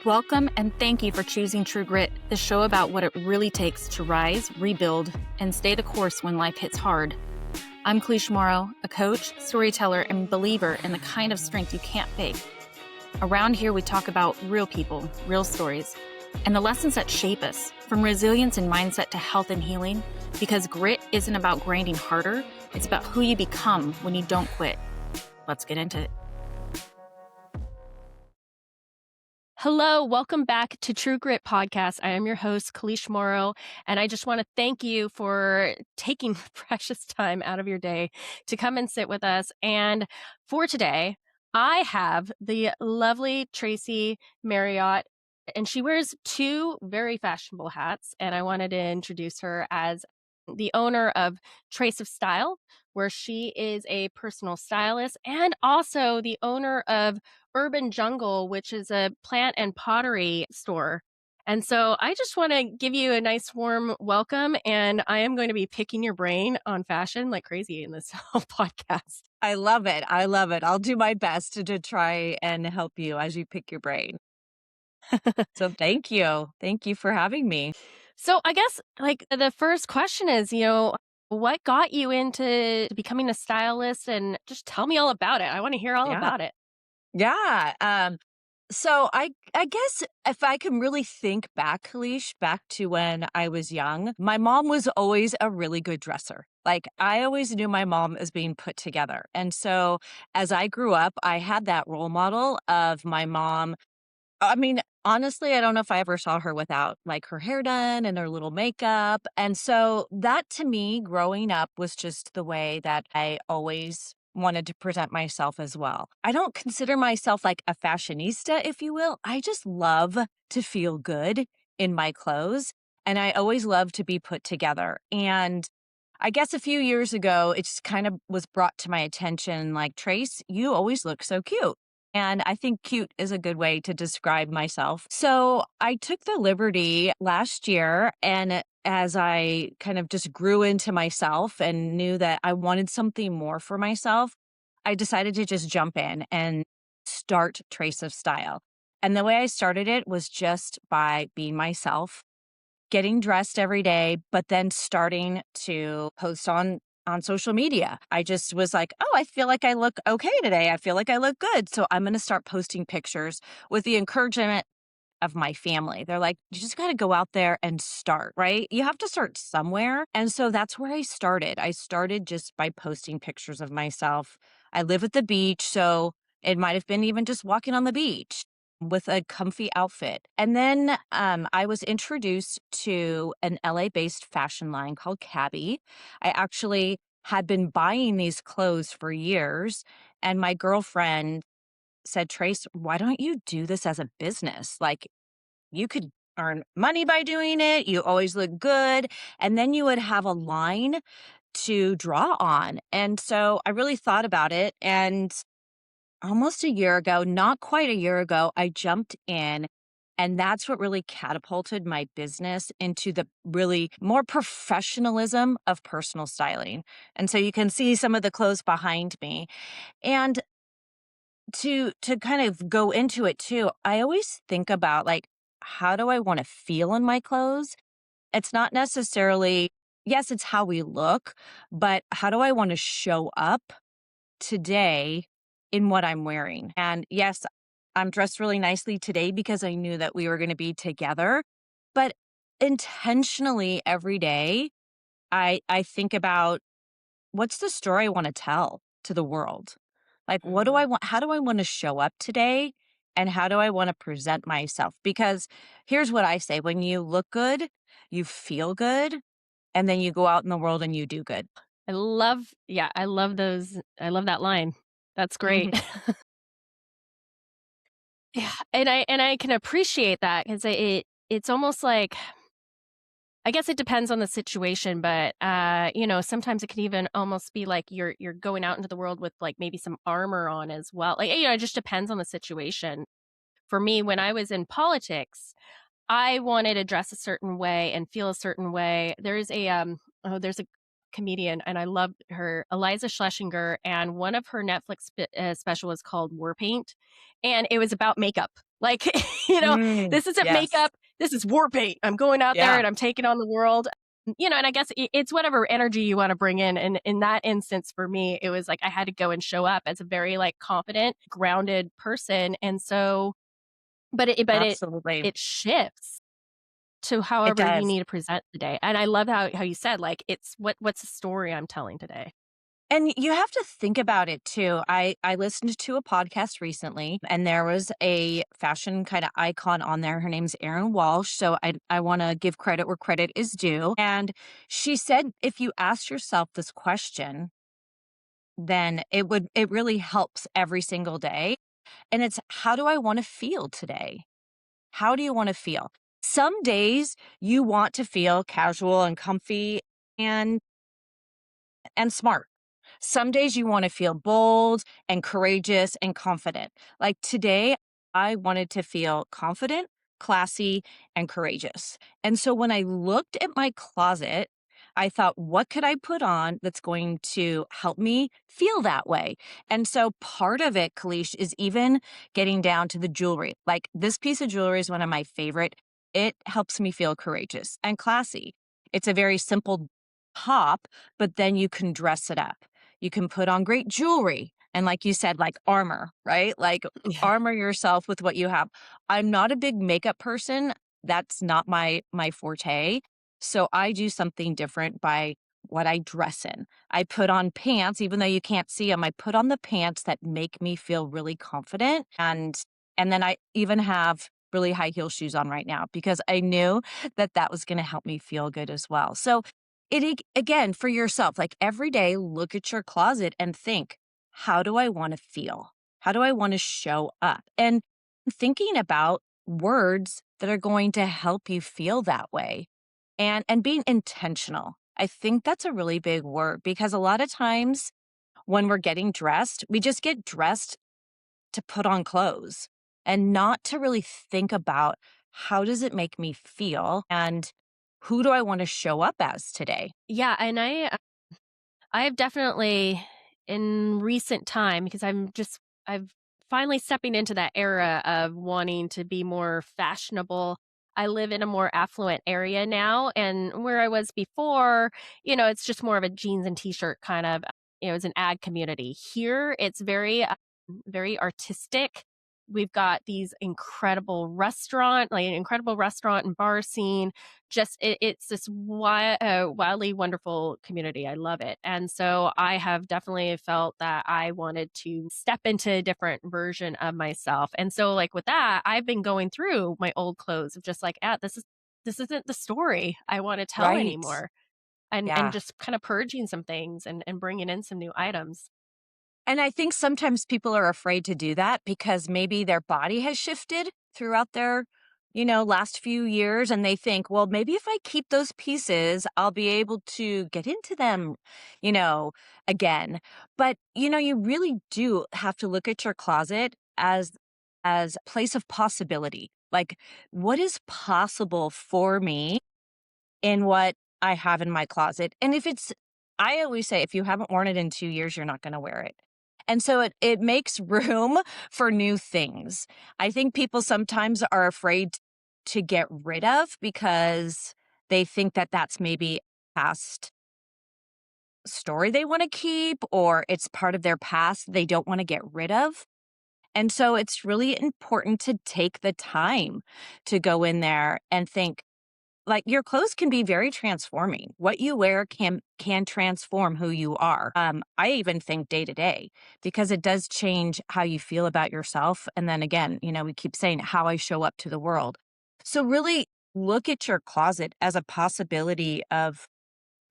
Welcome and thank you for choosing True Grit, the show about what it really takes to rise, rebuild, and stay the course when life hits hard. I'm Tracey Marriott, a coach, storyteller, and believer in the kind of strength you can't fake. Around here, we talk about real people, real stories, and the lessons that shape us, from resilience and mindset to health and healing, because grit isn't about grinding harder, it's about who you become when you don't quit. Let's get into it. Hello, welcome back to True Grit Podcast. I am your host, Tracey Marriott, and I just want to thank you for taking precious time out of your day to come and sit with us. And for today, I have the lovely Tracey Marriott, and she wears two very fashionable hats, and I wanted to introduce her as the owner of Trace of Style, where she is a personal stylist, and also the owner of Urban Jungle, which is a plant and pottery store. And so I just want to give you a nice warm welcome. And I am going to be picking your brain on fashion like crazy in this whole podcast. I love it. I love it. I'll do my best to try and help you as you pick your brain. So thank you. Thank you for having me. So I guess like the first question is, what got you into becoming a stylist? And just tell me all about it. I want to hear all about it. Yeah. So I guess if I can really think back, Kalish, back to when I was young, my mom was always a really good dresser. Like I always knew my mom as being put together. And so as I grew up, I had that role model of my mom. I mean, honestly, I don't know if I ever saw her without like her hair done and her little makeup. And so that to me growing up was just the way that I always wanted to present myself as well. I don't consider myself like a fashionista, if you will. I just love to feel good in my clothes. And I always love to be put together. And I guess a few years ago, it just kind of was brought to my attention like, Trace, you always look so cute. And I think cute is a good way to describe myself. So I took the liberty last year, and as I kind of just grew into myself and knew that I wanted something more for myself, I decided to just jump in and start Trace of Style. And the way I started it was just by being myself, getting dressed every day, but then starting to post on social media. I just was like, oh, I feel like I look okay today. I feel like I look good. So I'm going to start posting pictures with the encouragement of my family. They're like, you just got to go out there and start, right? You have to start somewhere. And so that's where I started. I started just by posting pictures of myself. I live at the beach, so it might have been even just walking on the beach with a comfy outfit. And then I was introduced to an LA-based fashion line called Cabby. I actually had been buying these clothes for years, and my girlfriend said, Trace, why don't you do this as a business? Like, you could earn money by doing it. You always look good. And then you would have a line to draw on. And so I really thought about it. And almost a year ago, not quite a year ago, I jumped in. And that's what really catapulted my business into the really more professionalism of personal styling. And so you can see some of the clothes behind me. And to kind of go into it too, I always think about like, how do I want to feel in my clothes? It's not necessarily, yes, it's how we look, but how do I want to show up today in what I'm wearing? And yes, I'm dressed really nicely today because I knew that we were going to be together, but intentionally every day, I think about what's the story I want to tell to the world? Like, what do I want? How do I want to show up today? And how do I want to present myself? Because here's what I say, when you look good, you feel good, and then you go out in the world and you do good. I love those. I love that line. That's great. Mhm. Yeah, and I can appreciate that because it's almost like I guess it depends on the situation, but sometimes it can even almost be like you're going out into the world with like maybe some armor on as well. Like it just depends on the situation. For me, when I was in politics, I wanted to dress a certain way and feel a certain way. There's a comedian and I love her, Eliza Schlesinger, and one of her Netflix special was called War Paint, and it was about makeup. Like, this isn't Yes. makeup. This is war paint. I'm going out there Yeah. and I'm taking on the world. And I guess it's whatever energy you want to bring in. And in that instance, for me, it was like I had to go and show up as a very like confident, grounded person. And so, but Absolutely. it shifts to It however you does. need to present today. And I love how you said like it's what's the story I'm telling today. And you have to think about it too. I listened to a podcast recently and there was a fashion kind of icon on there. Her name's Erin Walsh. So I want to give credit where credit is due. And she said if you ask yourself this question, then it really helps every single day. And it's how do I want to feel today? How do you want to feel? Some days you want to feel casual and comfy and smart. Some days you want to feel bold and courageous and confident. Like today, I wanted to feel confident, classy, and courageous. And so when I looked at my closet, I thought, what could I put on that's going to help me feel that way? And so part of it, Kalish, is even getting down to the jewelry. Like this piece of jewelry is one of my favorite. It helps me feel courageous and classy. It's a very simple top, but then you can dress it up. You can put on great jewelry. And like you said, like armor, right? Like Yeah. armor yourself with what you have. I'm not a big makeup person. That's not my forte. So I do something different by what I dress in. I put on pants, even though you can't see them, I put on the pants that make me feel really confident. And then I even have really high heel shoes on right now because I knew that that was going to help me feel good as well. So again, for yourself, like every day, look at your closet and think, how do I want to feel? How do I want to show up? And thinking about words that are going to help you feel that way and being intentional. I think that's a really big word because a lot of times when we're getting dressed, we just get dressed to put on clothes and not to really think about how does it make me feel and who do I want to show up as today? Yeah, and I have definitely in recent time because I've finally stepping into that era of wanting to be more fashionable. I live in a more affluent area now, and where I was before, it's just more of a jeans and t-shirt kind of, it's an ag community. Here, it's very artistic. We've got these incredible restaurant and bar scene. Just it's this wildly wonderful community. I love it. And so I have definitely felt that I wanted to step into a different version of myself. And so like with that, I've been going through my old clothes of just like, this isn't the story I want to tell Right. anymore. And Yeah. just kind of purging some things and bringing in some new items. And I think sometimes people are afraid to do that because maybe their body has shifted throughout their, last few years. And they think, well, maybe if I keep those pieces, I'll be able to get into them, you know, again. But, you really do have to look at your closet as a place of possibility. Like, what is possible for me in what I have in my closet. And I always say, if you haven't worn it in 2 years, you're not going to wear it. And so it makes room for new things. I think people sometimes are afraid to get rid of because they think that that's maybe past story they want to keep or it's part of their past they don't want to get rid of. And so it's really important to take the time to go in there and think, like your clothes can be very transforming. What you wear can transform who you are. I even think day to day because it does change how you feel about yourself. And then again, we keep saying how I show up to the world. So really look at your closet as a possibility of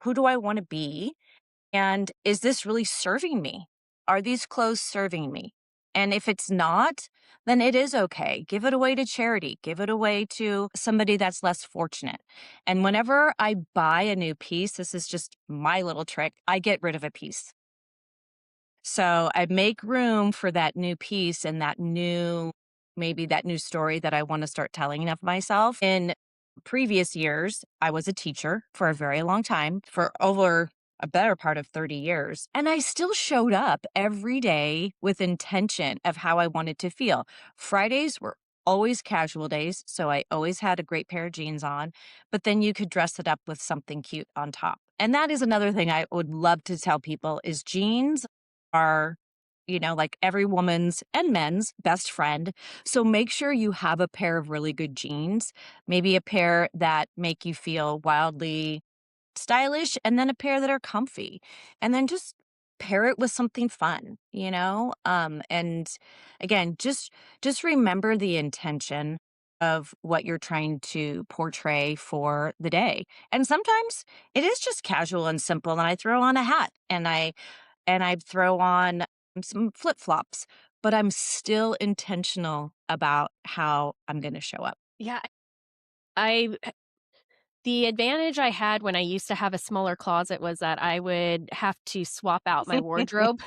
who do I want to be and is this really serving me? Are these clothes serving me? And if it's not, then it is okay. Give it away to charity. Give it away to somebody that's less fortunate. And whenever I buy a new piece, this is just my little trick, I get rid of a piece. So I make room for that new piece and maybe that new story that I want to start telling of myself. In previous years, I was a teacher for a very long time, for over a better part of 30 years. And I still showed up every day with intention of how I wanted to feel. Fridays were always casual days, so I always had a great pair of jeans on, but then you could dress it up with something cute on top. And that is another thing I would love to tell people is jeans are, like every woman's and men's best friend. So make sure you have a pair of really good jeans, maybe a pair that make you feel wildly stylish and then a pair that are comfy. And then just pair it with something fun, and again, just remember the intention of what you're trying to portray for the day. And sometimes it is just casual and simple and I throw on a hat and I throw on some flip-flops, but I'm still intentional about how I'm going to show up. Yeah. I The advantage I had when I used to have a smaller closet was that I would have to swap out my wardrobe,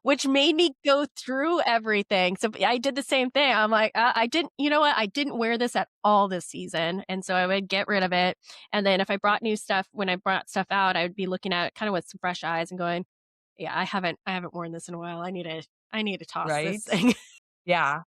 which made me go through everything. So I did the same thing. I'm like, I didn't, you know what? I didn't wear this at all this season. And so I would get rid of it. And then if I brought new stuff, when I brought stuff out, I would be looking at it kind of with some fresh eyes and going, yeah, I haven't worn this in a while. I need to toss this Right? thing. Yeah.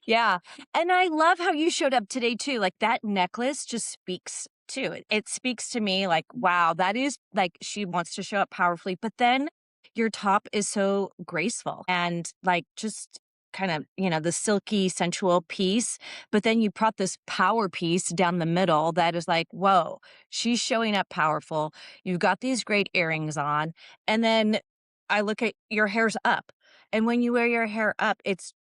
Yeah. And I love how you showed up today too. Like that necklace just speaks to it. It speaks to me like, wow, that is like she wants to show up powerfully. But then your top is so graceful and like just kind of, the silky, sensual piece. But then you brought this power piece down the middle that is like, whoa, she's showing up powerful. You've got these great earrings on. And then I look at your hair's up. And when you wear your hair up, it's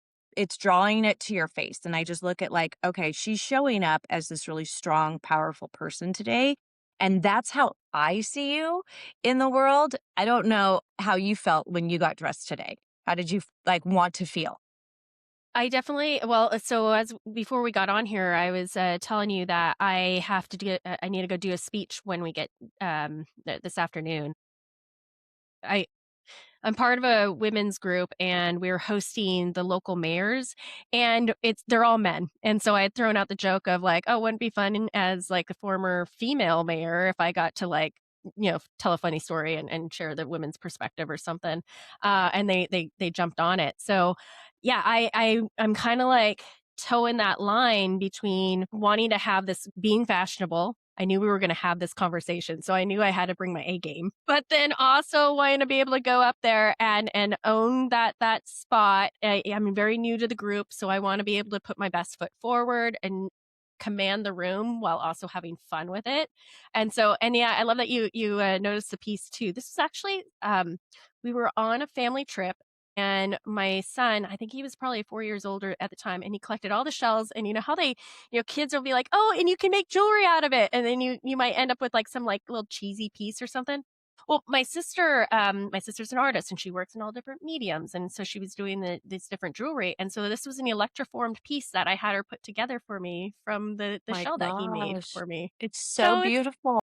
drawing it to your face. And I just look at like, okay, she's showing up as this really strong, powerful person today. And that's how I see you in the world. I don't know how you felt when you got dressed today. How did you like want to feel? I definitely well, so as before we got on here, I was telling you that I need to go do a speech when we get this afternoon. I I'm part of a women's group and we're hosting the local mayors and they're all men. And so I had thrown out the joke of like, oh, wouldn't it be fun as like a former female mayor if I got to like, tell a funny story and share the women's perspective or something. And they jumped on it. So yeah, I'm kind of like toeing that line between wanting to have this being fashionable. I knew we were going to have this conversation, so I knew I had to bring my A game. But then also wanting to be able to go up there and own that spot. I'm very new to the group, so I want to be able to put my best foot forward and command the room while also having fun with it. And yeah, I love that you noticed the piece too. This was actually we were on a family trip and my son, I think he was probably 4 years older at the time, and he collected all the shells. And you know how kids will be like, oh, and you can make jewelry out of it. And then you might end up with like some like little cheesy piece or something. Well, my sister's an artist and she works in all different mediums. And so she was doing this different jewelry. And so this was an electroformed piece that I had her put together for me from the My shell that he made gosh. for me. It's so So it's beautiful.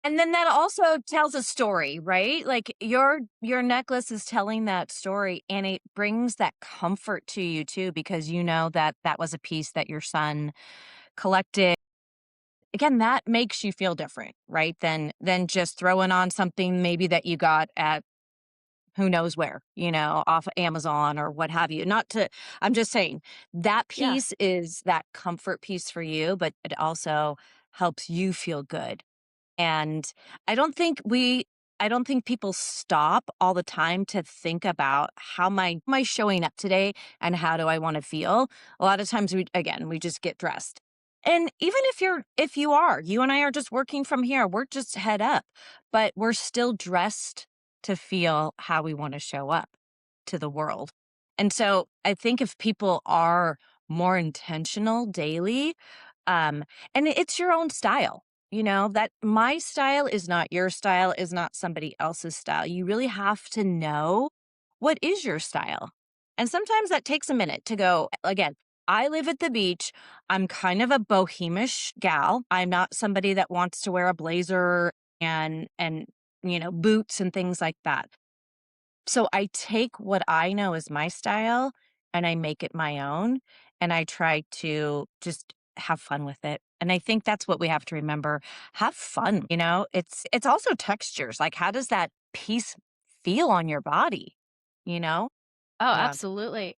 And then that also tells a story, right? Like your necklace is telling that story and it brings that comfort to you too because you know that that was a piece that your son collected. Again, that makes you feel different, right? Than just throwing on something maybe that you got at who knows where, off of Amazon or what have you. Not to I'm just saying that yeah. piece is that comfort piece for you, but it also helps you feel good. And I don't think we I don't think people stop all the time to think about how am I showing up today and how do I want to feel? A lot of times we just get dressed. And even if you and I are just working from here, we're just head up, but we're still dressed to feel how we want to show up to the world. And so I think if people are more intentional daily, um, and it's your own style, that my style is not your style, is not somebody else's style. You really have to know what is your style. And sometimes that takes a minute to go, again, I live at the beach. I'm kind of a bohemish gal. I'm not somebody that wants to wear a blazer and boots and things like that. So I take what I know is my style and I make it my own and I try to just have fun with it. And I think that's what we have to remember. Have fun, It's also textures. Like how does that piece feel on your body, you know? Oh, Yeah. absolutely.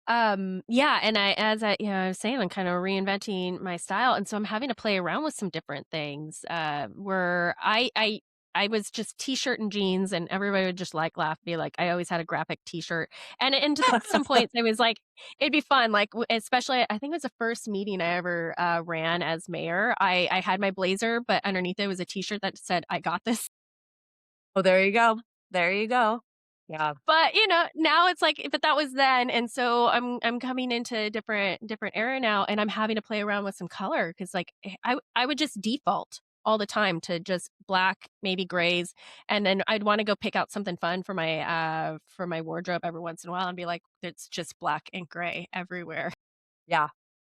Yeah, and I was saying, I'm kind of reinventing my style, and so I'm having to play around with some different things. Where I was just t-shirt and jeans, and everybody would just like laugh, be like, I always had a graphic t-shirt, and at some points I was like, it'd be fun, like especially I think it was the first meeting I ever ran as mayor. I had my blazer, but underneath it was a t-shirt that said, "I got this." Oh, there you go. There you go. Yeah. But, now it's like but that was then, and so I'm coming into a different era now, and I'm having to play around with some color because like, I would just default all the time to just black, maybe grays, and then I'd wanna go pick out something fun for my wardrobe every once in a while and be like, "It's just black and gray everywhere." Yeah.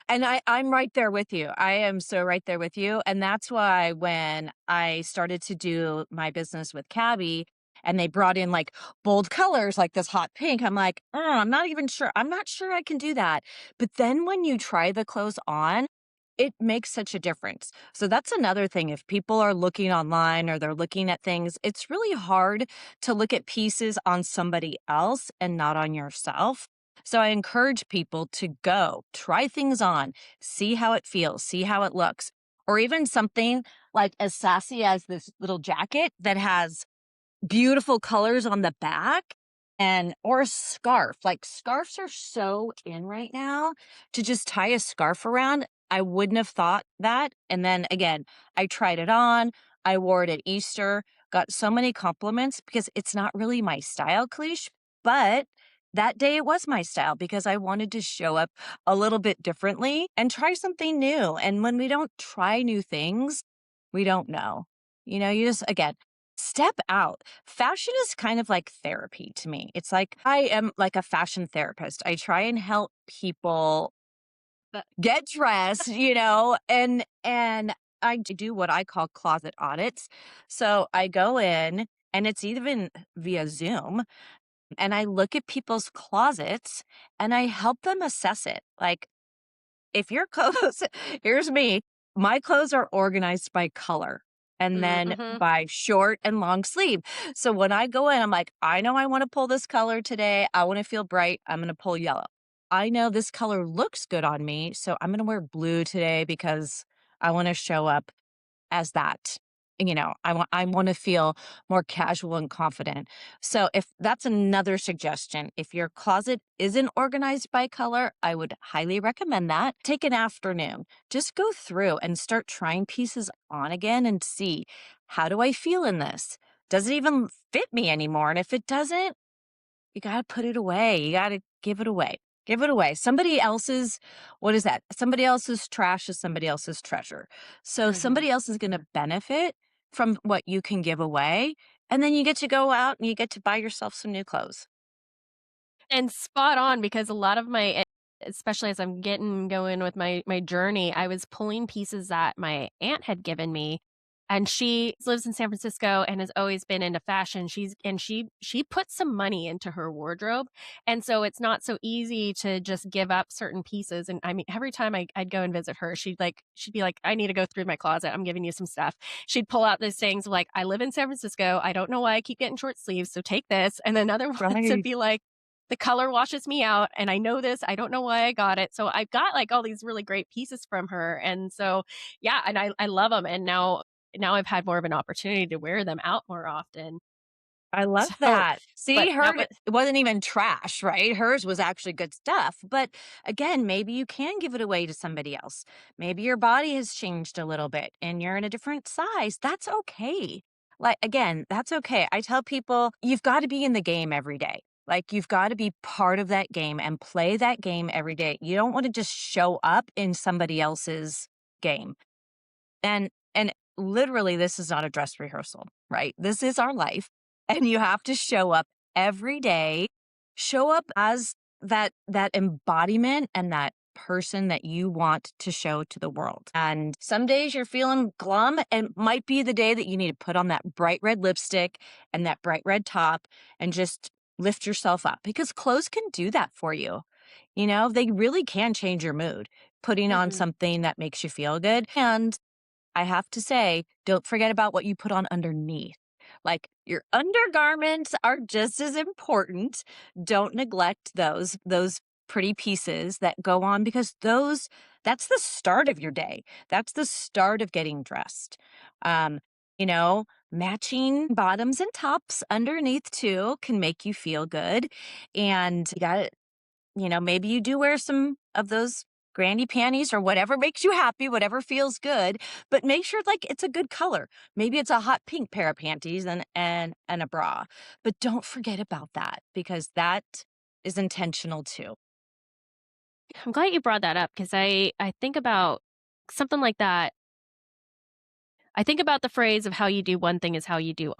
And I'm right there with you. I am so right there with you. And that's why when I started to do my business with Cabby and they brought in like bold colors like this hot pink, I'm like, oh, I'm not even sure. I'm not sure I can do that. But then when you try the clothes on, it makes such a difference. So that's another thing. If people are looking online or they're looking at things, it's really hard to look at pieces on somebody else and not on yourself. So I encourage people to go try things on, see how it feels, see how it looks, or even something like as sassy as this little jacket that has beautiful colors on the back and or a scarf. Like scarves are so in right now to just tie a scarf around. I wouldn't have thought that. And then again, I tried it on. I wore it at Easter, got so many compliments because it's not really my style, cliche, but that day it was my style because I wanted to show up a little bit differently and try something new. And when we don't try new things, we don't know. You just, again, step out. Fashion is kind of like therapy to me. It's like I am like a fashion therapist. I try and help people get dressed, and I do what I call closet audits. So I go in and it's even via Zoom and I look at people's closets and I help them assess it. Like if your clothes, here's me, my clothes are organized by color and then Mhm. by short and long sleeve. So when I go in, I'm like, I know I want to pull this color today. I want to feel bright. I'm going to pull yellow. I know this color looks good on me. So I'm going to wear blue today because I want to show up as that. I want to feel more casual and confident. So if that's another suggestion, if your closet isn't organized by color, I would highly recommend that. Take an afternoon. Just go through and start trying pieces on again and see, how do I feel in this? Does it even fit me anymore? And if it doesn't, you gotta put it away. You gotta give it away. Give it away. Somebody else's, what is that? Somebody else's trash is somebody else's treasure. So Mhm. somebody else is gonna benefit from what you can give away. And then you get to go out and you get to buy yourself some new clothes. And spot on because a lot of my especially as I'm getting going with my journey, I was pulling pieces that my aunt had given me, and she lives in San Francisco and has always been into fashion. She put some money into her wardrobe, and so it's not so easy to just give up certain pieces, and I mean, every time I'd go and visit her, she'd be like, "I need to go through my closet. I'm giving you some stuff." She'd pull out these things like, "I live in San Francisco. I don't know why I keep getting short sleeves, so take this." And then other ones would Right. be like, the color washes me out and I know this. I don't know why I got it. So I've got like all these really great pieces from her. And so, yeah, and I love them. And now I've had more of an opportunity to wear them out more often. I love So, that. but See, that hers was it wasn't even trash, right? Hers was actually good stuff. But again, maybe you can give it away to somebody else. Maybe your body has changed a little bit and you're in a different size. That's okay. Like, again, that's okay. I tell people you've got to be in the game every day. Like, you've got to be part of that game and play that game every day. You don't want to just show up in somebody else's game. And literally this is not a dress rehearsal, right? This is our life and you have to show up every day. Show up as that embodiment and that person that you want to show to the world. And some days you're feeling glum and might be the day that you need to put on that bright red lipstick and that bright red top and just lift yourself up because clothes can do that for you. They really can change your mood. Putting on mhm. something that makes you feel good. And I have to say, don't forget about what you put on underneath. Like your undergarments are just as important. Don't neglect those pretty pieces that go on because that's the start of your day. That's the start of getting dressed. Um, matching bottoms and tops underneath too can make you feel good. And you got to maybe you do wear some of those granny panties or whatever makes you happy, whatever feels good, but make sure like it's a good color. Maybe it's a hot pink pair of panties and a bra. But don't forget about that because that is intentional too. I'm glad you brought that up because I think about something like that. I think about the phrase of how you do one thing is how you do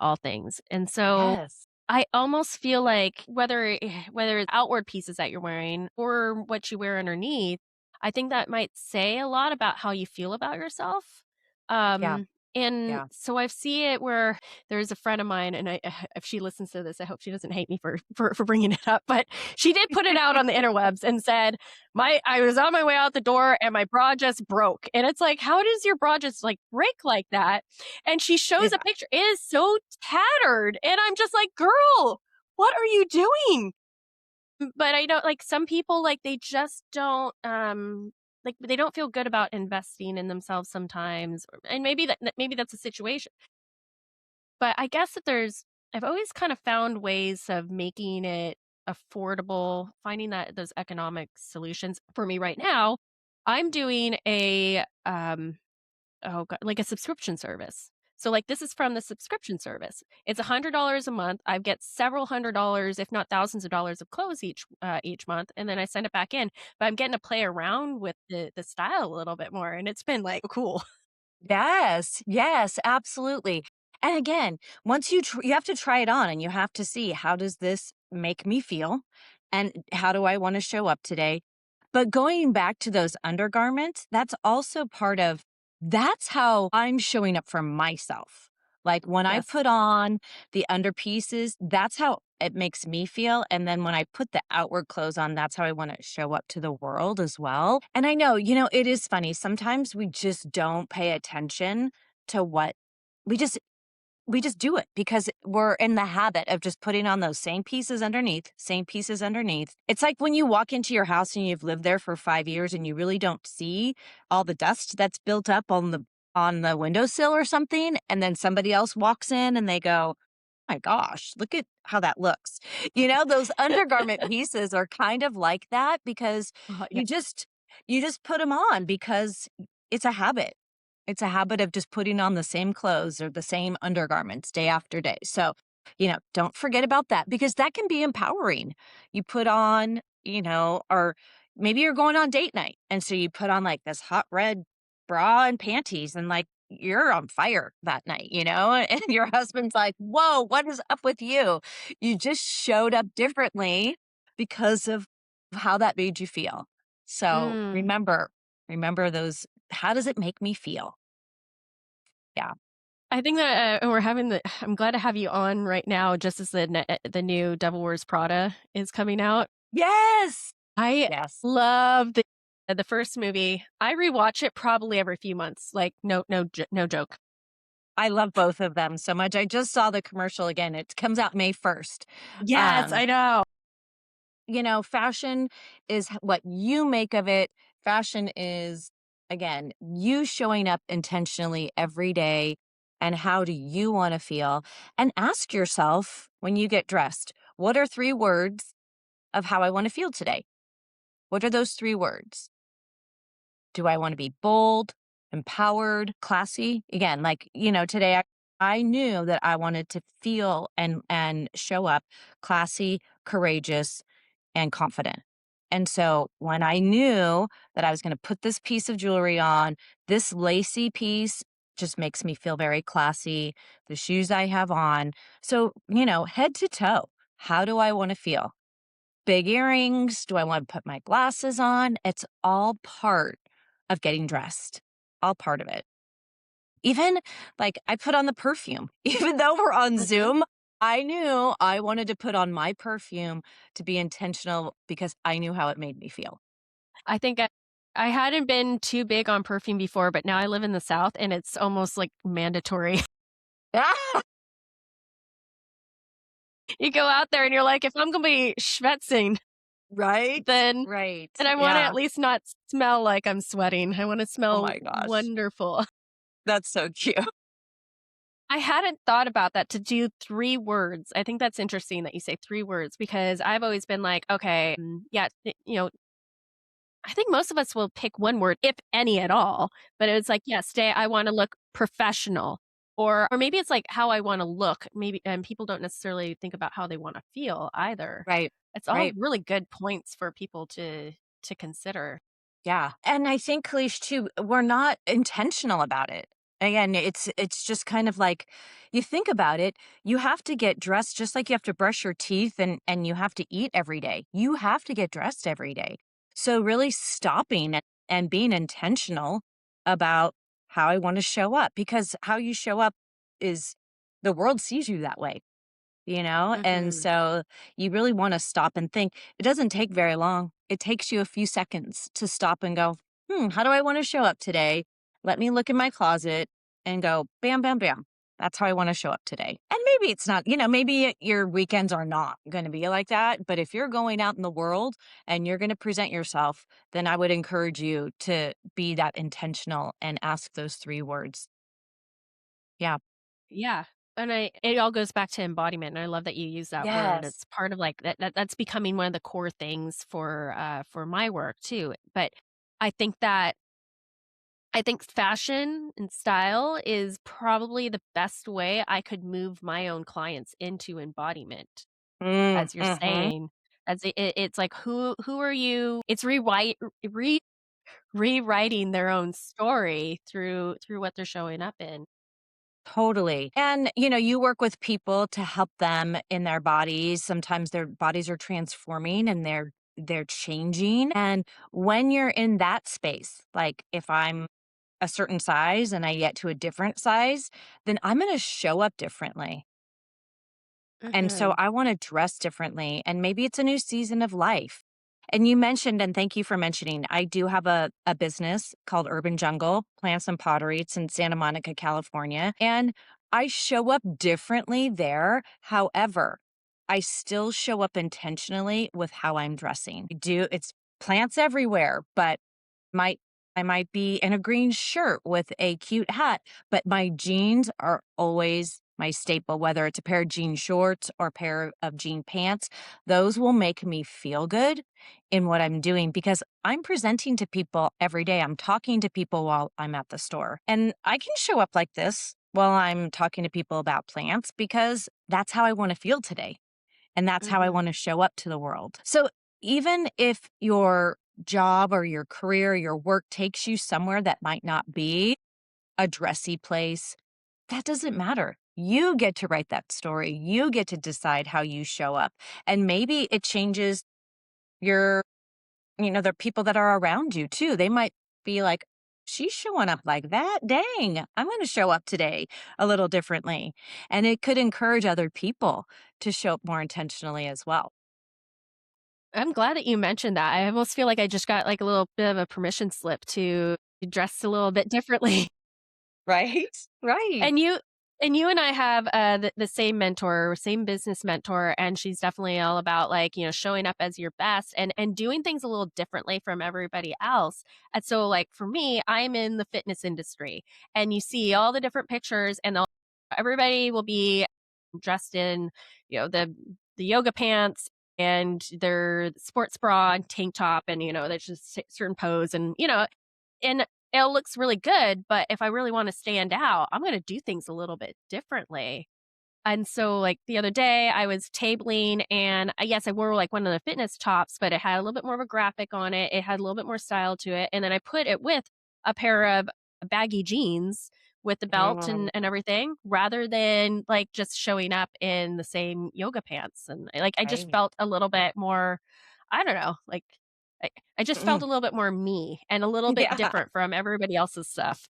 all things. And so Yes. I almost feel like whether it's outward pieces that you're wearing or what you wear underneath, I think that might say a lot about how you feel about yourself. Yeah. Um, and Yeah. so I see it where there's a friend of mine, and if she listens to this, I hope she doesn't hate me for bringing it up. But she did put it out on the interwebs and said, I was on my way out the door and my bra just broke, and it's like, how does your bra just like break like that? And she shows Yeah. a picture. It is so tattered. And I'm just like, girl, what are you doing? But I don't like some people, like, they just don't, like, they don't feel good about investing in themselves sometimes. And maybe that's a situation. But I guess I've always kind of found ways of making it affordable, finding that those economic solutions for me right now. I'm doing oh god, like a subscription service. So, like, this is from the subscription service. It's $100 a month. I get several $100s, if not thousands of dollars of clothes each month, and then I send it back in. But I'm getting to play around with the style a little bit more, and it's been, like, cool. Yes, yes, absolutely. And again, once you have to try it on and you have to see how does this make me feel and how do I want to show up today? But going back to those undergarments, that's how I'm showing up for myself. Like when I Yes. put on the underpieces, that's how it makes me feel. And then when I put the outward clothes on, that's how I want to show up to the world as well. And I know, it is funny. Sometimes we just don't pay attention to what we just we just do it because we're in the habit of just putting on those same pieces underneath, same pieces underneath. It's like when you walk into your house and you've lived there for 5 years and you really don't see all the dust that's built up on the windowsill or something, and then somebody else walks in and they go, "My gosh, look at how that looks." Those undergarment pieces are kind of like that because Yeah. you just put them on because it's a habit. It's a habit of just putting on the same clothes or the same undergarments day after day. So, don't forget about that because that can be empowering. You put on, or maybe you're going on date night. And so you put on like this hot red bra and panties and like you're on fire that night, and your husband's like, "Whoa, what is up with you? You just showed up differently because of how that made you feel." So Mm. remember those. How does it make me feel? Yeah. I think that, we're having the I'm glad to have you on right now just as the new Devil Wears Prada is coming out. Yes. I Yes. love the first movie. I rewatch it probably every few months, like, no joke. I love both of them so much. I just saw the commercial again. It comes out May 1st. Yes, Um, I know. fashion is what you make of it. Fashion is, again, you showing up intentionally every day. And how do you want to feel? And ask yourself when you get dressed, what are 3 words of how I want to feel today? What are those 3 words? Do I want to be bold, empowered, classy? Again, like, today I knew that I wanted to feel and show up classy, courageous, and confident. And so when I knew that I was going to put this piece of jewelry on, this lacy piece just makes me feel very classy. The shoes I have on. So, head to toe, how do I want to feel? Big earrings? Do I want to put my glasses on? It's all part of getting dressed, all part of it. Even like I put on the perfume, even though we're on Mhm. Zoom, I knew I wanted to put on my perfume to be intentional because I knew how it made me feel. I think I hadn't been too big on perfume before, but now I live in the South, and it's almost, like, mandatory. You go out there and you're like, "If I'm gonna be schwitzing." Right? then Right. and I wanna Yeah. at least not smell like I'm sweating. I wanna Oh smell my gosh. wonderful. That's so cute. I hadn't thought about that to do 3 words. I think that's interesting that you say 3 words because I've always been like, okay, yeah, I think most of us will pick 1 word, if any at all, but it's like, yes, today I wanna look professional, or maybe it's like how I wanna look, maybe and people don't necessarily think about how they wanna feel either. Right. It's all Right. really good points for people to consider. Yeah. And I think, Kalish, too, we're not intentional about it. Again, it's just kind of like you think about it, you have to get dressed just like you have to brush your teeth and you have to eat every day. You have to get dressed every day. So really stopping and being intentional about how I want to show up, because how you show up is the world sees you that way. And Mhm. so you really want to stop and think. It doesn't take very long. It takes you a few seconds to stop and go, how do I want to show up today? Let me look in my closet and go, bam, bam, bam. That's how I want to show up today. And maybe it's not, maybe your weekends are not going to be like that. But if you're going out in the world and you're going to present yourself, then I would encourage you to be that intentional and ask those 3 words. Yeah. Yeah, and it all goes back to embodiment, and I love that you use that word. Yes. It's part of, like, that's becoming one of the core things for my work too, but I think that I think fashion and style is probably the best way I could move my own clients into embodiment, as you're Mm-hmm. saying, as it's like, who are you? It's rewriting their own story through what they're showing up in. Totally. And, you work with people to help them in their bodies. Sometimes their bodies are transforming and they're changing. And when you're in that space, like if I'm a certain size and I get to a different size, then I'm going to show up differently. And so Mhm. I want to dress differently. And maybe it's a new season of life. And you mentioned, and thank you for mentioning, I do have a business called Urban Jungle Plants and Pottery. It's in Santa Monica, California. And I show up differently there. However, I still show up intentionally with how I'm dressing. It's plants everywhere, but might I might be in a green shirt with a cute hat, but my jeans are always my staple, whether it's a pair of jean shorts or a pair of jean pants. Those will make me feel good in what I'm doing because I'm presenting to people every day. I'm talking to people while I'm at the store. And I can show up like this while I'm talking to people about plants because that's how I want to feel today. And that's how I Mhm. want to show up to the world. So even if your job or your career, your work takes you somewhere that might not be a dressy place, that doesn't matter. You get to write that story. You get to decide how you show up. And maybe it changes your, the people that are around you too. They might be like, she's showing up like that. Dang, I'm going to show up today a little differently. And it could encourage other people to show up more intentionally as well. I'm glad that you mentioned that. I almost feel like I just got, like, a little bit of a permission slip to dress a little bit differently. Right? Right. And you and I have, the same mentor, same business mentor, and she's definitely all about, like, showing up as your best and doing things a little differently from everybody else. And so, like, for me, I'm in the fitness industry, and you see all the different pictures, and everybody will be dressed in, the yoga pants and their sports bra and tank top, and, there's just certain pose and it looks really good, but if I really wanna stand out, I'm gonna do things a little bit differently. And so, like, the other day, I was tabling and, yes, I wore, like, one of the fitness tops, but it had a little bit more of a graphic on it. It had a little bit more style to it, and then I put it with a pair of baggy jeans with the belt Mm, and everything, rather than, like, just showing up in the same yoga pants, and, like, I just right. felt a little bit more I don't know, like, I just felt Mm, a little bit more me and a little bit yeah. different from everybody else's stuff.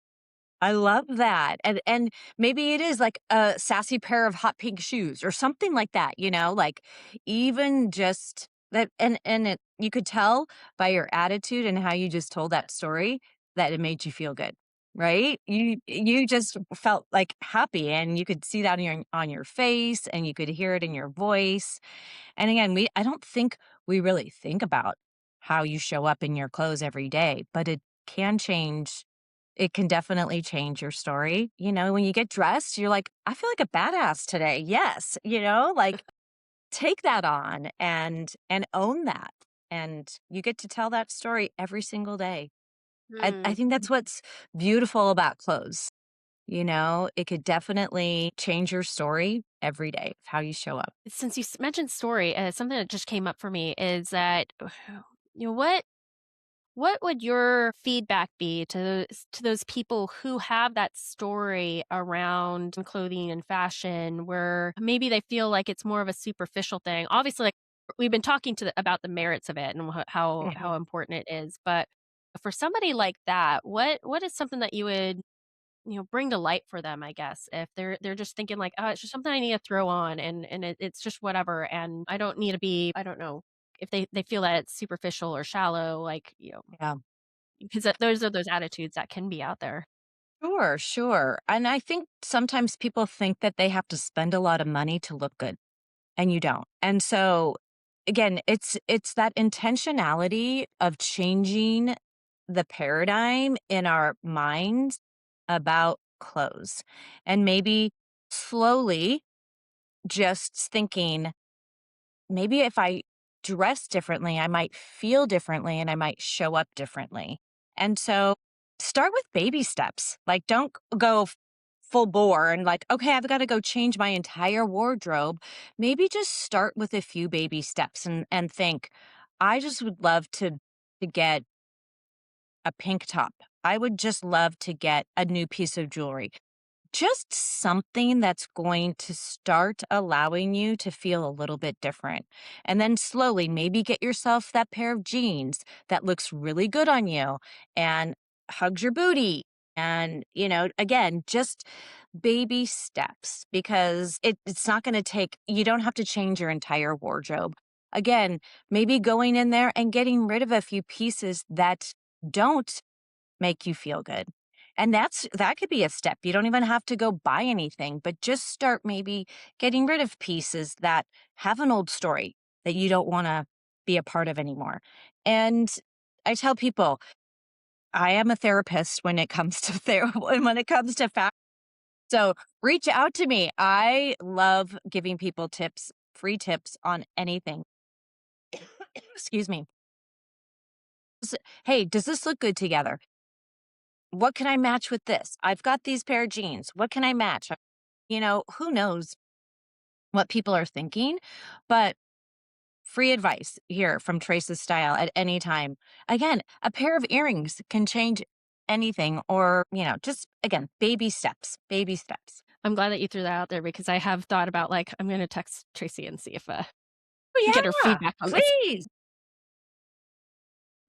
I love that. And maybe it is like a sassy pair of hot pink shoes or something like that, like even just that and it you could tell by your attitude and how you just told that story that it made you feel good. right? You just felt like happy, and you could see that on your face, and you could hear it in your voice. And again, I don't think we really think about how you show up in your clothes every day, but it can definitely change your story. When you get dressed, you're like, I feel like a badass today. Yes, like take that on and own that. And you get to tell that story every single day. I Mm. think that's what's beautiful about clothes. It could definitely change your story every day of how you show up. Since you mentioned story, something that just came up for me is that, what would your feedback be to those people who have that story around clothing and fashion where maybe they feel like it's more of a superficial thing? Obviously, like we've been talking about the merits of it and how Mhm. important it is, but for somebody like that, what is something that you would bring to light for them, I guess, if they're just thinking like, oh, it's just something I need to throw on and it's just whatever, and I don't need to be, I don't know, if they feel that it's superficial or shallow, like, Yeah. because those attitudes that can be out there. Sure, sure. And I think sometimes people think that they have to spend a lot of money to look good, and you don't. And so again, it's that intentionality of changing the paradigm in our minds about clothes. And maybe slowly just thinking, maybe if I dress differently, I might feel differently and I might show up differently. And so start with baby steps. Like, don't go full bore and like, okay, I've got to go change my entire wardrobe. Maybe just start with a few baby steps and think, I just would love to get a pink top. I would just love to get a new piece of jewelry. Just something that's going to start allowing you to feel a little bit different. And then slowly, maybe get yourself that pair of jeans that looks really good on you and hugs your booty. And, again, just baby steps because it's not going to take, you don't have to change your entire wardrobe. Again, maybe going in there and getting rid of a few pieces that don't make you feel good. And that could be a step. You don't even have to go buy anything, but just start maybe getting rid of pieces that have an old story that you don't want to be a part of anymore. And I tell people, I am a therapist when it comes to therapy and when it comes to fashion. So reach out to me. I love giving people tips, free tips on anything. Excuse me. Hey, does this look good together? What can I match with this? I've got these pair of jeans. What can I match? Who knows what people are thinking, but free advice here from Trace's Style at any time. Again, a pair of earrings can change anything, or, just again, baby steps, baby steps. I'm glad that you threw that out there because I have thought about, like, I'm gonna text Tracy and see if get her Oh, yeah, feedback on this. please.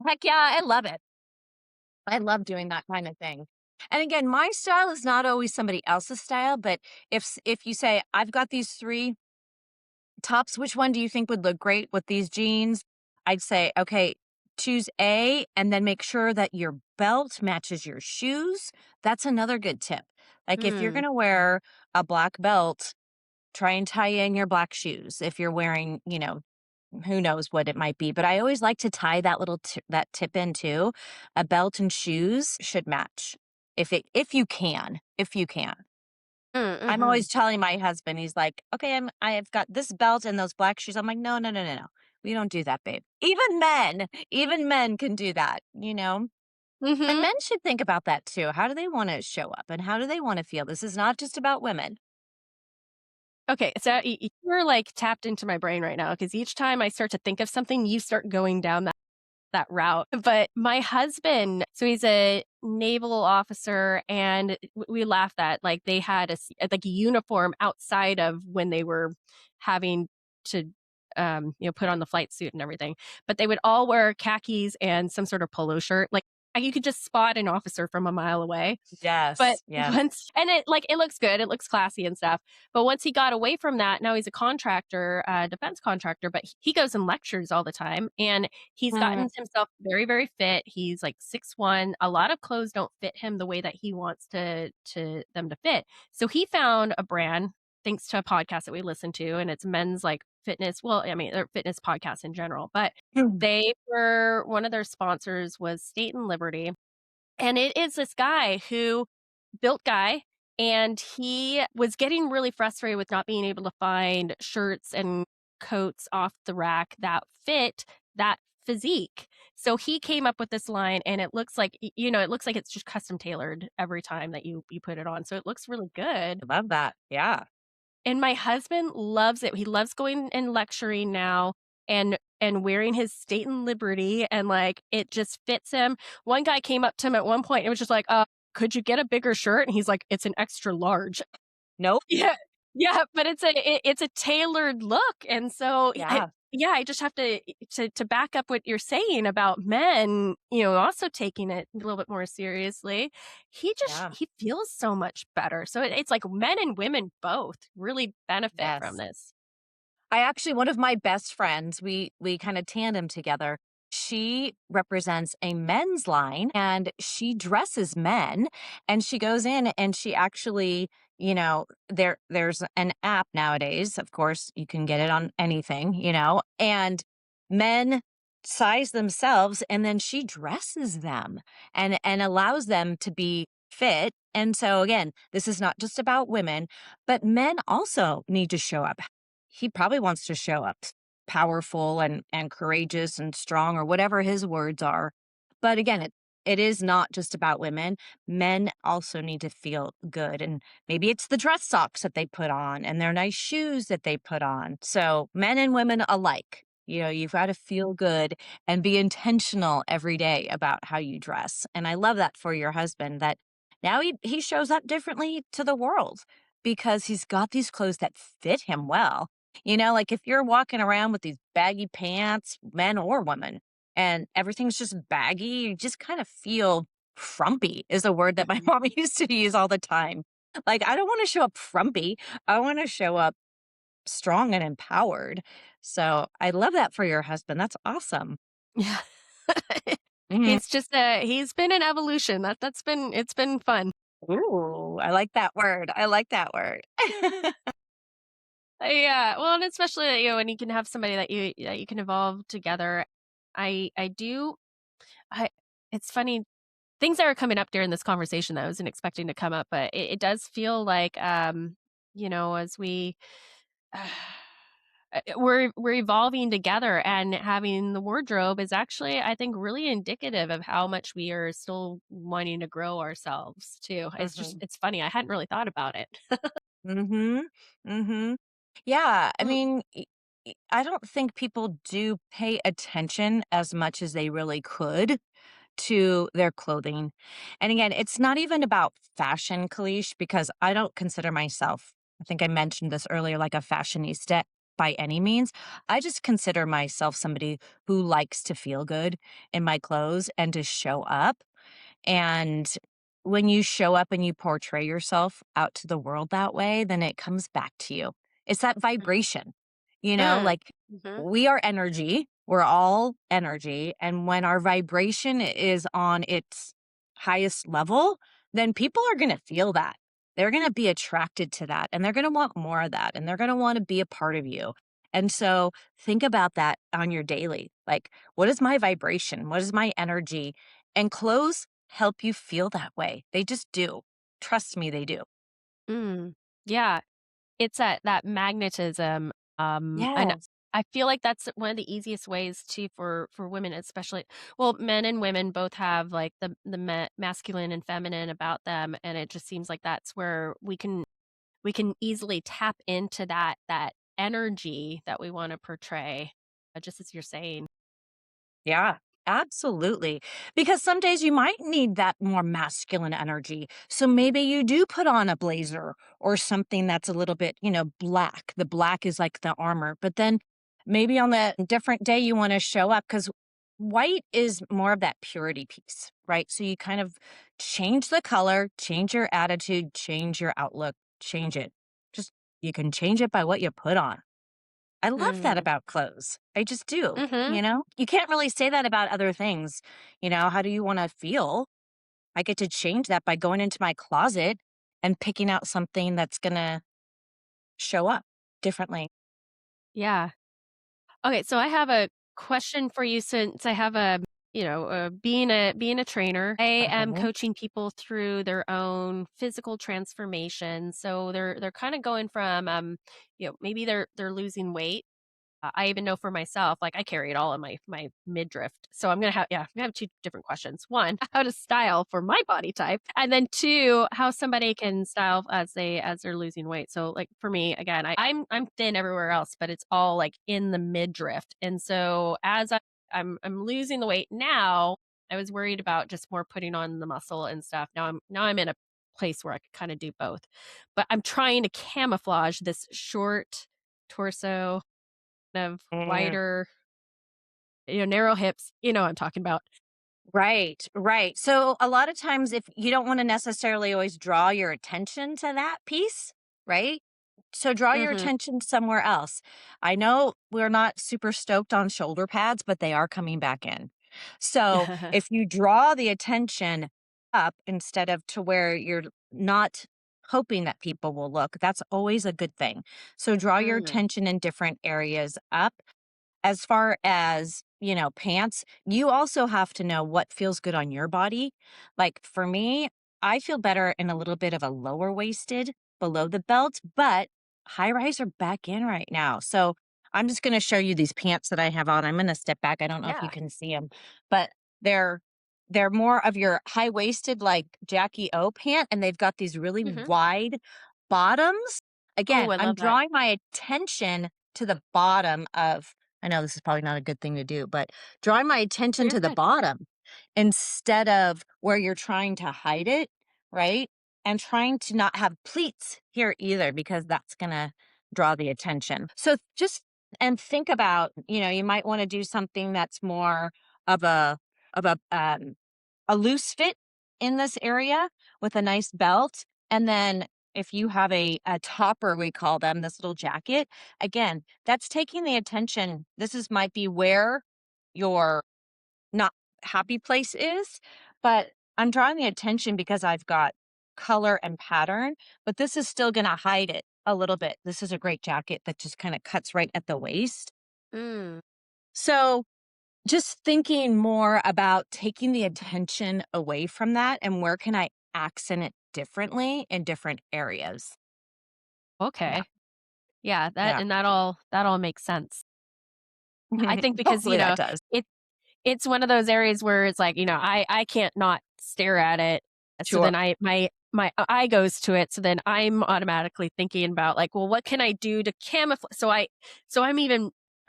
Heck yeah, I love it. I love doing that kind of thing. And again, my style is not always somebody else's style, but if you say, I've got these three tops, which one do you think would look great with these jeans? I'd say, okay, choose A and then make sure that your belt matches your shoes. That's another good tip. Like if you're Mm. going to wear a black belt, try and tie in your black shoes. If you're wearing, who knows what it might be, but I always like to tie that that tip in too. A belt and shoes should match. If you can. Mm, I'm mhm. always telling my husband, he's like, "Okay, I've got this belt and those black shoes." I'm like, "No, no, no, no, no. We don't do that, babe." Even men can do that, you know? And Mhm. men should think about that too. How do they want to show up and how do they want to feel? This is not just about women. Okay, so you're, like, tapped into my brain right now because each time I start to think of something, you start going down that route. But my husband, so he's a naval officer, and we laugh that like they had like a uniform outside of when they were having to put on the flight suit and everything. But they would all wear khakis and some sort of polo shirt. Like you could just spot an officer from a mile away. But Yes. Yes. once and it looks good, it looks classy and stuff, but once he got away from that, now he's a contractor, defense contractor, but he goes and lectures all the time, and he's Mm, gotten himself very, very fit. He's, like, 6'1". A lot of clothes don't fit him the way that he wants to them to fit. So he found a brand, thanks to a podcast that we listen to, and it's men's, like, fitness well, I mean, they're fitness podcasts in general, but mm. they were one of their sponsors was State and Liberty, and it is this guy who built guy, and he was getting really frustrated with not being able to find shirts and coats off the rack that fit that physique. So he came up with this line, and it looks like it looks like it's just custom tailored every time that you put it on. So it looks really good. I love that. Yeah. And my husband loves it. He loves going and lecturing now and wearing his State and Liberty, and, like, it just fits him. One guy came up to him at one point and was just like, could you get a bigger shirt?" And he's like, "It's an extra large." Nope. Yeah. Yeah, but it's a tailored look, and so Yeah. I just have to back up what you're saying about men, also taking it a little bit more seriously. Yeah. He feels so much better. So it's like men and women both really benefit from Yes. this. I actually one of my best friends, we kind of tandem together. She represents a men's line and she dresses men and she goes in and she actually, there's an app nowadays, of course, you can get it on anything, and men size themselves and then she dresses them and allows them to be fit. And so again, this is not just about women, but men also need to show up. He probably wants to show up powerful and courageous and strong or whatever his words are. But again, it is not just about women. Men also need to feel good. And maybe it's the dress socks that they put on and their nice shoes that they put on. So men and women alike, you've got to feel good and be intentional every day about how you dress. And I love that for your husband that now he shows up differently to the world because he's got these clothes that fit him well. Like if you're walking around with these baggy pants, men or women, and everything's just baggy, you just kind of feel frumpy, is a word that my Mhm. mom used to use all the time. Like, I don't want to show up frumpy. I want to show up strong and empowered. So I love that for your husband. That's awesome. Yeah. Mhm. He's been an evolution. It's been fun. Ooh, I like that word. I like that word. Yeah, well, and especially, when you can have somebody that you can evolve together. I do I it's funny, things that are coming up during this conversation that I wasn't expecting to come up, but it does feel like, as we're evolving together, and having the wardrobe is actually, I think, really indicative of how much we are still wanting to grow ourselves too. Mhm. It's funny. I hadn't really thought about it. Mhm. Mhm. Yeah, I Mm, mean, I don't think people do pay attention as much as they really could to their clothing. And again, it's not even about fashion, Kalish, because I don't consider myself, I think I mentioned this earlier, like a fashionista by any means. I just consider myself somebody who likes to feel good in my clothes and to show up. And when you show up and you portray yourself out to the world that way, then it comes back to you. It's that vibration, mm, like mhm, we are energy. We're all energy. And when our vibration is on its highest level, then people are going to feel that. They're going to be attracted to that and they're going to want more of that and they're going to want to be a part of you. And so think about that on your daily. Like, what is my vibration? What is my energy? And clothes help you feel that way. They just do. Trust me, they do. mm. Yeah. It's that magnetism, and Yes. I feel like that's one of the easiest ways too for women, especially, well, men and women both have, like, the masculine and feminine about them, and it just seems like that's where we can easily tap into that energy that we wanna portray, just as you're saying. Yeah, absolutely. Because some days you might need that more masculine energy. So maybe you do put on a blazer or something that's a little bit, black. The black is like the armor. But then maybe on the different day you want to show up because white is more of that purity piece. right? So you kind of change the color, change your attitude, change your outlook, change it. Just you can change it by what you put on. I love that Mm. about clothes. I just do, Mhm. you know? You can't really say that about other things. How do you want to feel? I get to change that by going into my closet and picking out something that's going to show up differently. Yeah. Okay, so I have a question for you since I have being a trainer, I am Uh-huh. coaching people through their own physical transformation. So they're kind of going from maybe they're losing weight. I even know for myself, like I carry it all in my midriff. So I'm gonna have two different questions. One, how to style for my body type, and then two, how somebody can style as they're losing weight. So like for me, again, I'm thin everywhere else, but it's all like in the midriff. And so I'm losing the weight now, I was worried about just more putting on the muscle and stuff. Now I'm in a place where I could kind of do both, but I'm trying to camouflage this short torso of wider, narrow hips, what I'm talking about. Right, right. So a lot of times, if you don't want to necessarily always draw your attention to that piece, right? So draw your Mhm. attention somewhere else. I know we're not super stoked on shoulder pads, but they are coming back in. So if you draw the attention up instead of to where you're not hoping that people will look, that's always a good thing. So draw your Mm, attention in different areas up. As far as, pants, you also have to know what feels good on your body. Like for me, I feel better in a little bit of a lower waisted below the belt, but high rise are back in right now. So I'm just going to show you these pants that I have on. I'm going to step back. I don't know if you yeah. can see them, but they're they're more of your high waisted like Jackie O pant, and they've got these really Mhm. wide bottoms. Oh, Again, I I'm love that. drawing my attention to the bottom of, I know this is probably not a good thing to do, but drawing my attention You're to the good. bottom instead of where you're trying to hide it, right? And trying to not have pleats here either, because that's going to draw the attention. So just and think about, you might want to do something that's more of a loose fit in this area with a nice belt. And then if you have a topper, we call them, this little jacket, again, that's taking the attention. Might be where your not happy place is, but I'm drawing the attention because I've got color and pattern, but this is still going to hide it a little bit. This is a great jacket that just kind of cuts right at the waist. Mm. So just thinking more about taking the attention away from that and where can I accent it differently in different areas. Yeah. Okay. Yeah, that Yeah. and that all makes sense. I think because, Hopefully that does. it it's one of those areas where it's like, I can't not stare at it. So Sure. then my eye goes to it. So then I'm automatically thinking about like, well, what can I do to camouflage?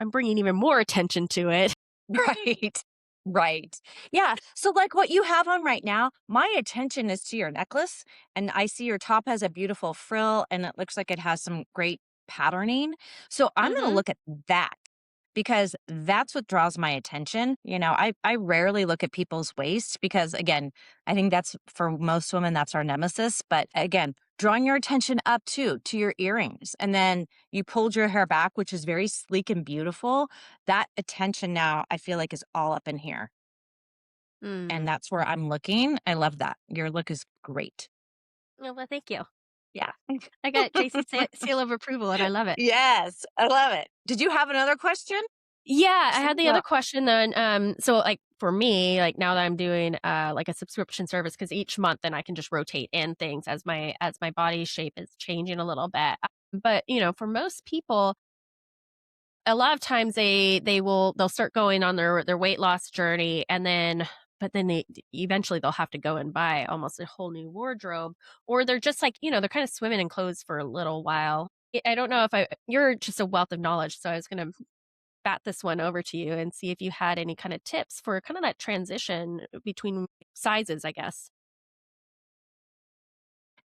I'm bringing even more attention to it. Right. Right. Yeah. So, like what you have on right now, my attention is to your necklace, and I see your top has a beautiful frill and it looks like it has some great patterning. So, I'm going to Mhm. look at that because that's what draws my attention. I rarely look at people's waist because, again, I think that's for most women, that's our nemesis. But again, drawing your attention up too to your earrings, and then you pulled your hair back, which is very sleek and beautiful. That attention now, I feel like, is all up in here, and Mm. that's where I'm looking. I love that. Your look is great. Oh, well, thank you. Yeah. I got Tracy's seal of approval, and I love it. Yes, I love it. Did you have another question? Yeah, I had Shoot, the other well, question then. So like for me, like now that I'm doing like a subscription service, because each month then I can just rotate in things as my body shape is changing a little bit. But for most people, a lot of times they'll start going on their weight loss journey, and then but then they eventually they'll have to go and buy almost a whole new wardrobe, or they're just like they're kind of swimming in clothes for a little while. I don't know if you're just a wealth of knowledge, so I was gonna bat this one over to you and see if you had any kind of tips for kind of that transition between sizes, I guess.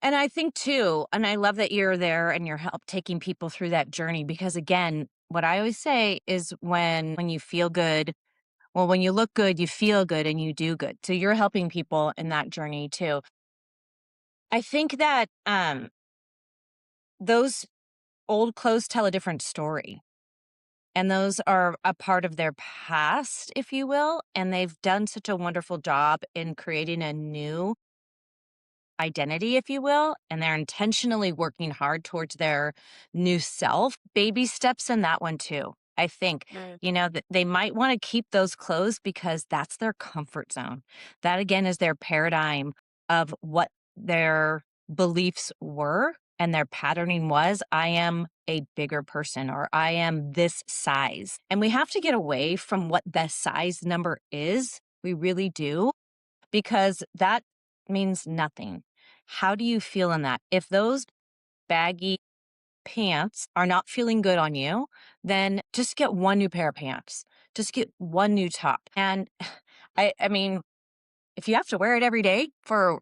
and I think too, and I love that you're there and you're help taking people through that journey because again, what I always say is when you feel good, Well, when you look good, you feel good and you do good. So you're helping people in that journey too. I think that those old clothes tell a different story. And those are a part of their past, if you will. And they've done such a wonderful job in creating a new identity, if you will. And they're intentionally working hard towards their new self. Baby steps in that one too. I think, Mm. that they might want to keep those clothes because that's their comfort zone. That again is their paradigm of what their beliefs were and their patterning was. I am a bigger person or I am this size. And we have to get away from what the size number is. We really do, because that means nothing. How do you feel in that? If those baggy pants are not feeling good on you, then just get one new pair of pants. Just get one new top. And I mean, if you have to wear it every day for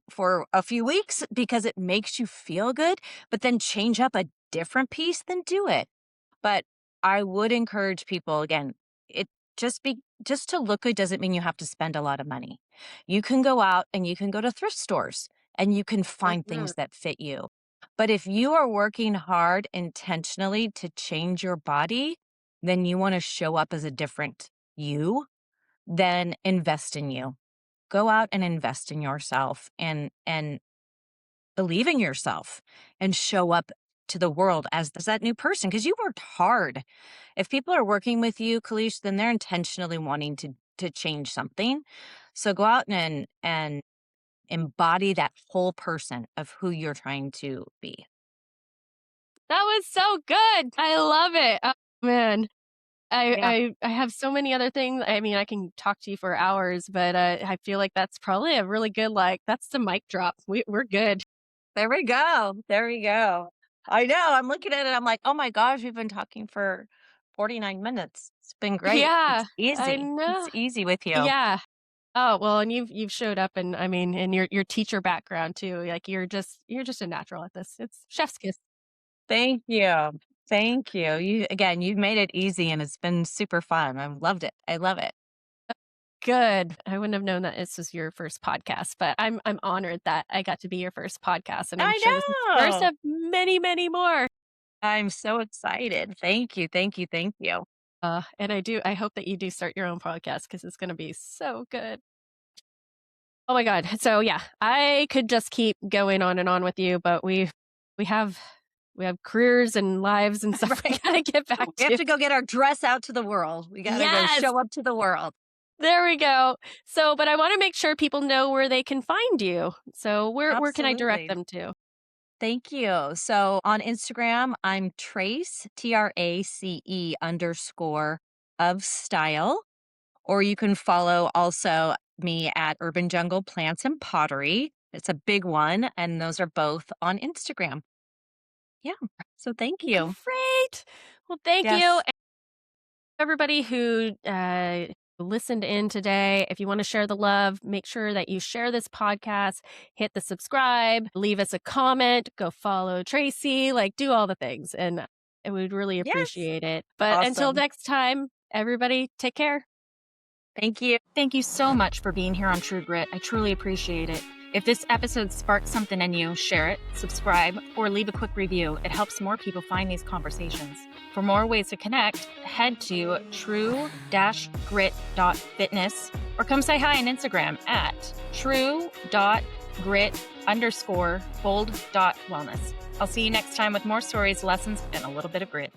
a few weeks because it makes you feel good, but then change up a different piece, then do it. But I would encourage people again, it just to look good doesn't mean you have to spend a lot of money. You can go out and you can go to thrift stores and you can find Mhm. things that fit you. But if you are working hard intentionally to change your body, then you want to show up as a different you, then invest in you. Go out and invest in yourself and believe in yourself and show up to the world as that new person because you worked hard. If people are working with you, Kalish, then they're intentionally wanting to change something. So go out and embody that whole person of who you're trying to be. That was so good. I love it. Oh, man. I, Yeah. I I have so many other things. I mean, I can talk to you for hours, but I feel like that's probably a really good that's the mic drop. We're good. There we go. There we go. I know. I'm looking at it. I'm like, oh my gosh, we've been talking for 49 minutes. It's been great. Yeah, It's I easy. It's know. easy with you. Yeah. Oh, well, and you've showed up, and I mean, in your teacher background too. Like you're just a natural at this. It's chef's kiss. Thank you. Thank you. You've made it easy and it's been super fun. I've loved it. I love it. Good. I wouldn't have known that this was your first podcast, but I'm honored that I got to be your first podcast, and I'm I sure this is the first know. of many, many more. I'm so excited. Thank you. Thank you. Thank you. And I hope that you do start your own podcast because it's going to be so good. Oh my God. So yeah, I could just keep going on and on with you, but we have we have careers and lives and stuff we Right. gotta get back We have to. to go get our dress out to the world. We got to go Yes, show up to the world. there we go. So, but I want to make sure people know where they can find you. So where can I direct Absolutely. them to? Thank you. So on Instagram, I'm Trace, TRACE _ style. Or you can follow also me at Urban Jungle Plants and Pottery. It's a big one. And those are both on Instagram. Yeah. So thank you. Great. Well, thank you. Yes. Everybody who listened in today, if you want to share the love, make sure that you share this podcast, hit the subscribe, leave us a comment, go follow Tracy, like do all the things. And I would really Yes. appreciate it. But until Awesome. next time, everybody take care. Thank you. Thank you so much for being here on True Grit. I truly appreciate it. If this episode sparked something in you, share it, subscribe, or leave a quick review. It helps more people find these conversations. For more ways to connect, head to true-grit.fitness or come say hi on Instagram at true.grit_bold.wellness. I'll see you next time with more stories, lessons, and a little bit of grit.